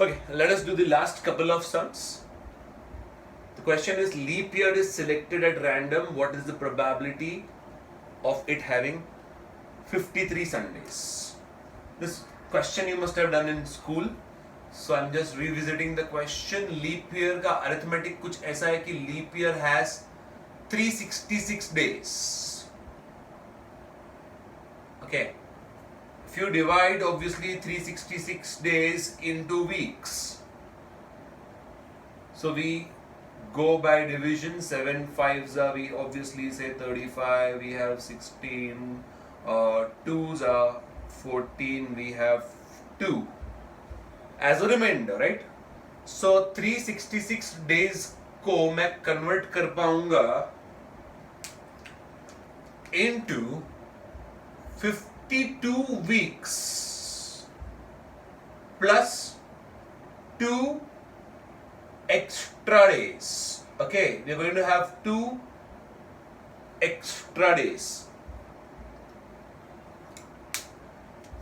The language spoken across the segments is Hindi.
Okay, let us do the last couple of sums. The question is, leap year is selected at random. What is the probability of it having 53 Sundays? This question you must have done in school. So I'm just revisiting the question. Leap year का arithmetic कुछ ऐसा है कि leap year has 366 days. Okay. If you divide obviously 366 days into weeks, so we go by division. 7 5s are, we obviously say 35, we have 16, 2s are 14, we have 2 as a remainder, right? So 366 days को मैं convert कर पाऊंगा into 52 weeks plus 2 extra days. Okay, we are going to have 2 extra days.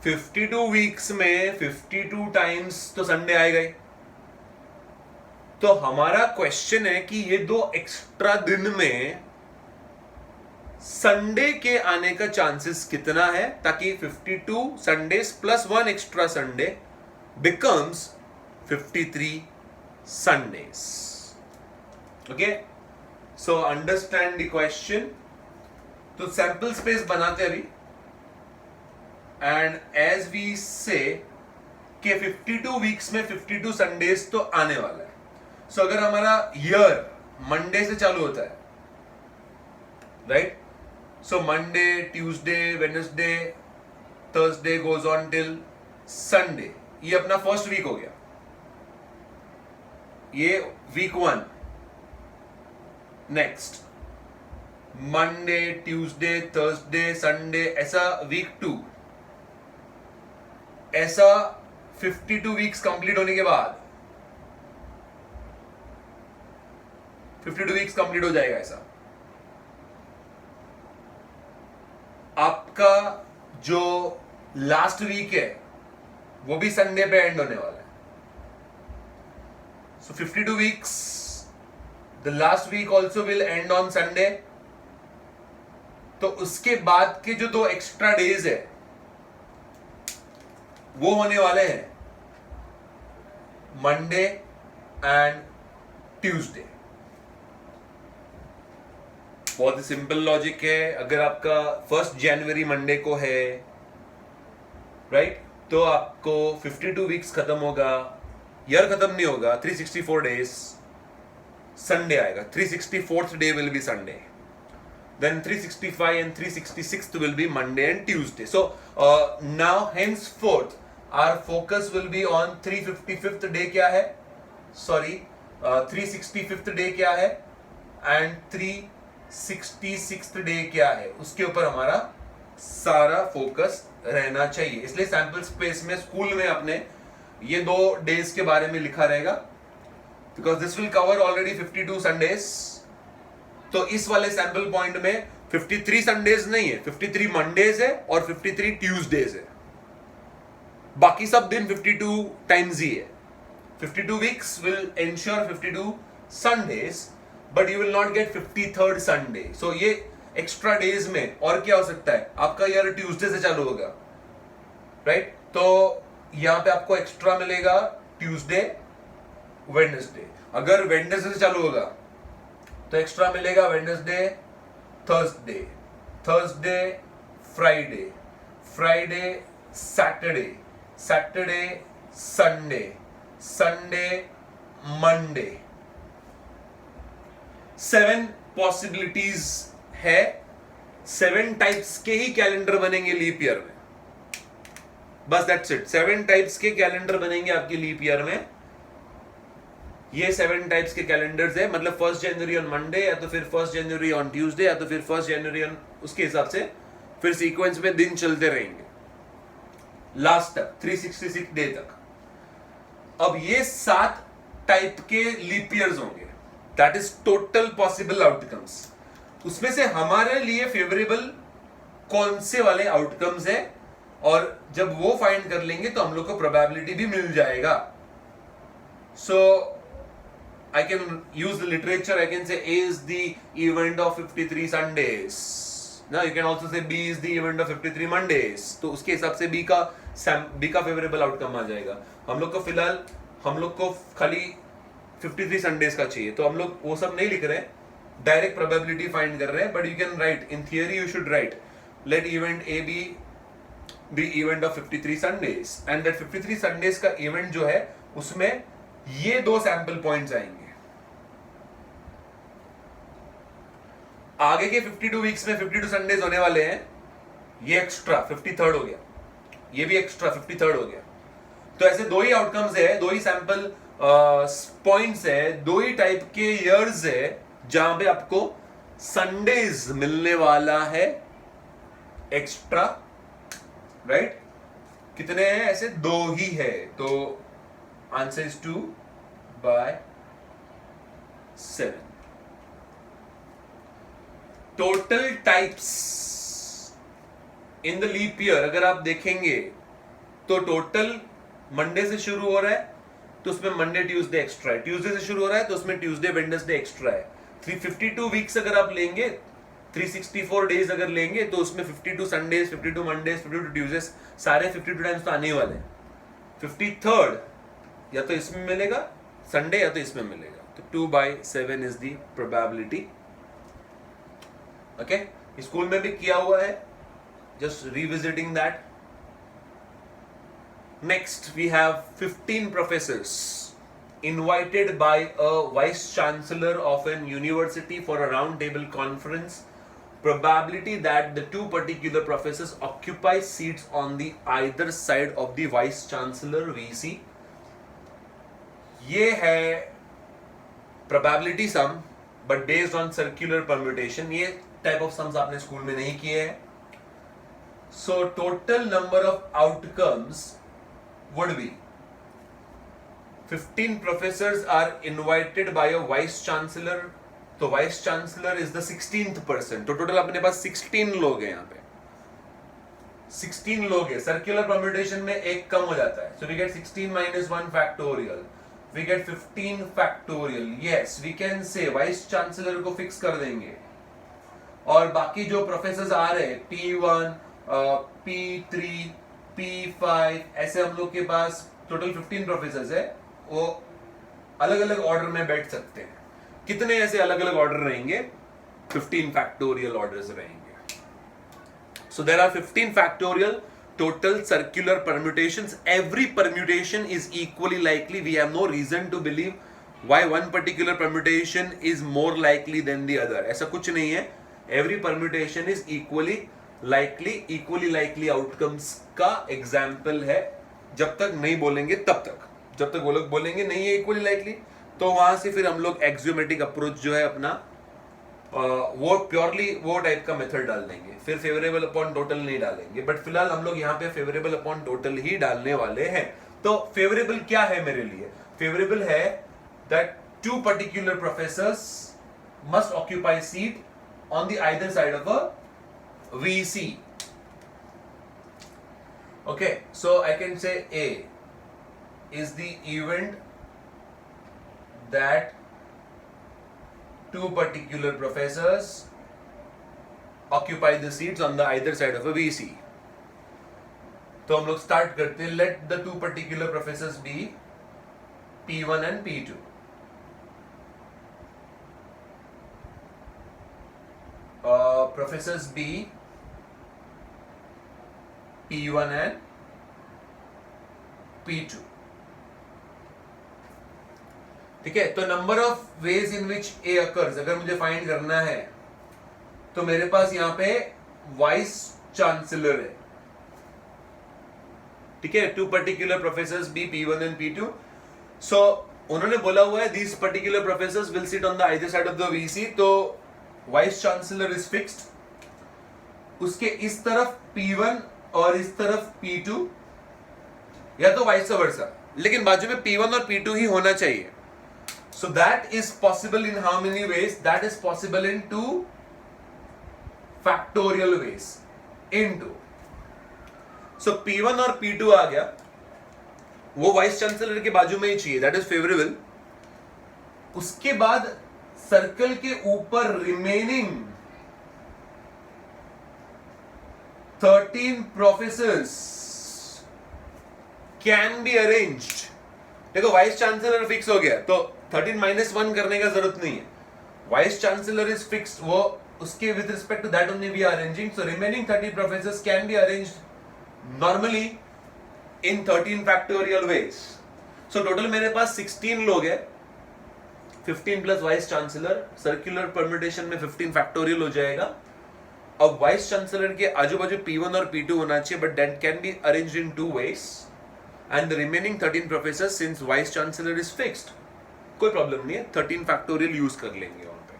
52 weeks में 52 times तो संडे आएगा ही. तो हमारा क्वेश्चन है कि ये 2 एक्स्ट्रा दिन में संडे के आने का चांसेस कितना है, ताकि 52 Sundays plus 1 extra Sunday becomes 53 Sundays. Okay, so understand the question. तो सैंपल स्पेस बनाते अभी, एंड एज वी से कि 52 वीक्स में 52 संडेज तो आने वाला है. सो अगर हमारा ईयर मंडे से चालू होता है, right? So Monday, Tuesday, Wednesday, Thursday goes on till Sunday. ये अपना फर्स्ट वीक हो गया. ये week 1. Next Monday, Tuesday, Thursday, Sunday, ऐसा वीक 2. ऐसा 52 वीक्स कंप्लीट होने के बाद 52 वीक्स कंप्लीट हो जाएगा. ऐसा आपका जो लास्ट वीक है वो भी संडे पे एंड होने वाला है. So 52 weeks, the last week also will end on Sunday. तो उसके बाद के जो 2 एक्स्ट्रा डेज है वो होने वाले हैं मंडे एंड ट्यूसडे. बहुत ही सिंपल लॉजिक है. अगर आपका 1 जनवरी मंडे को है, राइट, तो आपको 52 वीक्स खत्म होगा, ईयर खत्म नहीं होगा, 364 डेज, संडे आएगा. 364th day will be Sunday, then 365 and 366th will be Monday and Tuesday. So now henceforth our focus will be on 355th day क्या है, सॉरी 365th डे क्या है, एंड 366th डे क्या है, उसके ऊपर हमारा सारा फोकस रहना चाहिए. इसलिए सैंपल स्पेस में स्कूल में अपने ये 2 डेज के बारे में लिखा रहेगा, because this will cover already 52 Sundays. तो इस वाले सैंपल पॉइंट में 53 संडेज नहीं है, 53 मंडेज है और 53 ट्यूसडेज है. बाकी सब दिन 52 टाइम्स ही है. 52 weeks will ensure 52 Sundays, but you will not get 53rd Sunday. So ये एक्स्ट्रा डेज में और क्या हो सकता है, आपका ईयर ट्यूसडे से चालू होगा, राइट? तो यहां पे आपको एक्स्ट्रा मिलेगा ट्यूसडे, वेडनेसडे. अगर वेडनेसडे से चालू होगा तो एक्स्ट्रा मिलेगा Wednesday, Thursday, Thursday Friday, Friday Saturday, Saturday Sunday, Sunday Monday. 7 possibilities है. 7 टाइप्स के ही कैलेंडर बनेंगे लीप ईयर में, बस दैट्स इट. 7 टाइप्स के कैलेंडर बनेंगे आपके लीप ईयर में. ये 7 टाइप्स के कैलेंडर्स है, मतलब 1 जनवरी ऑन मंडे, या तो फिर 1 जनवरी ऑन ट्यूसडे, या तो फिर 1 जनवरी ऑन, उसके हिसाब से फिर सीक्वेंस में दिन चलते रहेंगे लास्ट तक, 366 डे तक. अब ये 7 टाइप के लीप ईयर्स होंगे. That is total possible outcomes. उसमें से हमारे लिए फेवरेबल कौन से वाले आउटकम्स है, और जब वो फाइंड कर लेंगे तो हम लोग को प्रोबेबिलिटी भी मिल जाएगा. So I can use the literature. I can say A is the event of 53 Sundays. Now you can also say B is the event of 53 Mondays. तो उसके हिसाब से B का फेवरेबल आउटकम आ जाएगा. हम लोग को फिलहाल खाली 53 संडेज का चाहिए, तो हम लोग वो सब नहीं लिख रहे हैं, डायरेक्ट प्रोबेबिलिटी फाइंड कर रहे हैं. But you can write in theory, you should right let event A be the event of 53 Sundays and that 53 Sundays का इवेंट जो है उसमें ये 2 सैंपल पॉइंट्स आएंगे. आगे के 52 वीक्स में 52 संडेज होने वाले हैं. ये एक्स्ट्रा 53rd हो गया, ये भी एक्स्ट्रा 53rd हो गया. तो ऐसे 2 ही आउटकम्स है, 2 ही सैंपल पॉइंट्स है, 2 ही टाइप के ईयर्स है जहां पे आपको संडेज मिलने वाला है एक्स्ट्रा. राइट? कितने हैं ऐसे? 2 ही है. तो answer is 2/7. Total types in the leap year अगर आप देखेंगे तो टोटल मंडे से शुरू हो रहा है तो उसमें मंडे ट्यूसडे एक्स्ट्रा है, ट्यूसडे से शुरू हो रहा है तो उसमें ट्यूसडे वेडनेसडे एक्स्ट्रा है. 352 वीक्स अगर आप लेंगे, 364 डेज अगर लेंगे तो उसमें 52 संडेज, 52 मंडेज, 52 ट्यूसडेज, सारे 52 टाइम्स तो आने ही वाले हैं. 53rd या तो इसमें मिलेगा संडे या तो इसमें मिलेगा. तो 2/7 is the probability. Okay, school में भी किया हुआ है, just revisiting that. Next we have 15 professors invited by a vice chancellor of an university for a round table conference. Probability that the 2 particular professors occupy seats on the either side of the vice chancellor VC. ये है probability sum but based on circular permutation. ये type of sums आपने स्कूल में नहीं किए हैं. So total number of outcomes would be 15 professors are invited by a vice chancellor. तो vice chancellor is the 16th person. तो total अपने पास 16 लोग हैं. यहाँ पे 16 लोग हैं. Circular permutation में एक कम हो जाता है. So we get 16 minus 1 factorial. We get 15 factorial. Yes, we can say vice chancellor को fix कर देंगे. और बाकी जो प्रोफेसर्स आ रहे हैं P1, P3, P5 ऐसे हम लोग के पास टोटल 15 प्रोफेसर्स है. वो अलग अलग ऑर्डर में बैठ सकते हैं. कितने ऐसे अलग अलग ऑर्डर रहेंगे? 15 फैक्टोरियल ऑर्डर्स रहेंगे. So there are 15 factorial total circular permutations. Every permutation is equally likely. We have no reason to believe why one particular permutation is more likely than the other. ऐसा कुछ नहीं है. Every permutation is equally likely outcomes का example है. जब तक नहीं बोलेंगे तब तक, जब तक वो लोग बोलेंगे नहीं है equally likely, तो वहां से फिर हम लोग axiomatic approach जो है अपना वो प्योरली वो टाइप का मेथड डाल देंगे. फिर फेवरेबल अपॉन टोटल नहीं डालेंगे. बट फिलहाल हम लोग यहाँ पे फेवरेबल अपॉन टोटल ही डालने वाले हैं. तो फेवरेबल क्या है मेरे लिए? फेवरेबल है that 2 particular professors must occupy seat on the either side of a VC. Okay, so I can say A is the event that 2 particular professors occupy the seats on the either side of a VC. तो हम लोग स्टार्ट करते हैं. Let the 2 particular professors be P1 and P2. Professors B P1 and P2. ठीक है. तो number of ways in which A occurs अगर मुझे फाइंड करना है तो मेरे पास यहां पे वाइस चांसलर है. ठीक है. 2 particular professors B P1 and P2. सो उन्होंने बोला हुआ है these particular professors will sit on the either side of the VC. तो वाइस चांसलर इज फिक्स्ड. उसके इस तरफ P1 और इस तरफ P2 या तो वाइस वर्सा, लेकिन बाजू में P1 और P2 ही होना चाहिए. So that is possible in how many ways? That is possible in 2 factorial ways. Into. So P1 और P2 आ गया. वो वाइस चांसलर के बाजू में ही चाहिए, दैट इज फेवरेबल। उसके बाद सर्कल के ऊपर remaining 13 professors can be arranged. देखो वाइस चांसलर फिक्स हो गया तो 13 - 1 करने का जरूरत नहीं है। वाइस चांसलर इज फिक्स्ड, वो उसके with respect to that only we are arranging. So remaining 30 professors can be arranged normally in 13 factorial ways. So total मेरे पास 16 लोग हैं, 15 plus vice chancellor, circular permutation में 15 फैक्टोरियल हो जाएगा। अब वाइस चांसलर के आजू बाजू P1 और P2 होना चाहिए, but that can be arranged in 2 ways, and the remaining 13 professor since vice chancellor is fixed, कोई प्रॉब्लम नहीं है, 13 फैक्टोरियल यूज कर लेंगे वहां पे।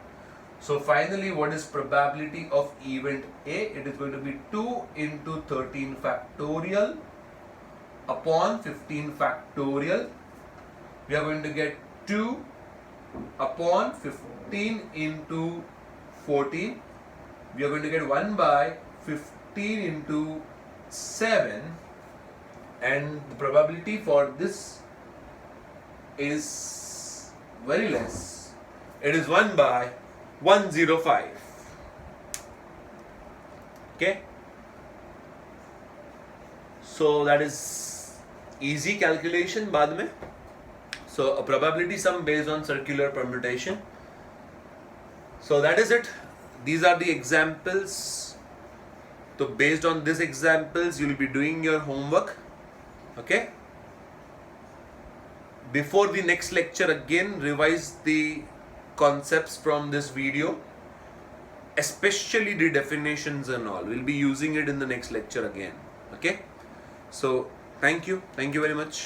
So finally what is probability of event A? It is going to be 2 into 13 factorial upon 15 factorial. We are going to get 2 upon 15 into 14. We are going to get 1 by 15 into 7, and the probability for this is very less. It is 1 by 105. Okay, so that is easy calculation बाद में. So a probability sum based on circular permutation. So that is it. These are the examples. So based on these examples you will be doing your homework. Okay, before the next lecture again revise the concepts from this video, especially the definitions and all. We'll be using it in the next lecture again. Okay, so thank you very much.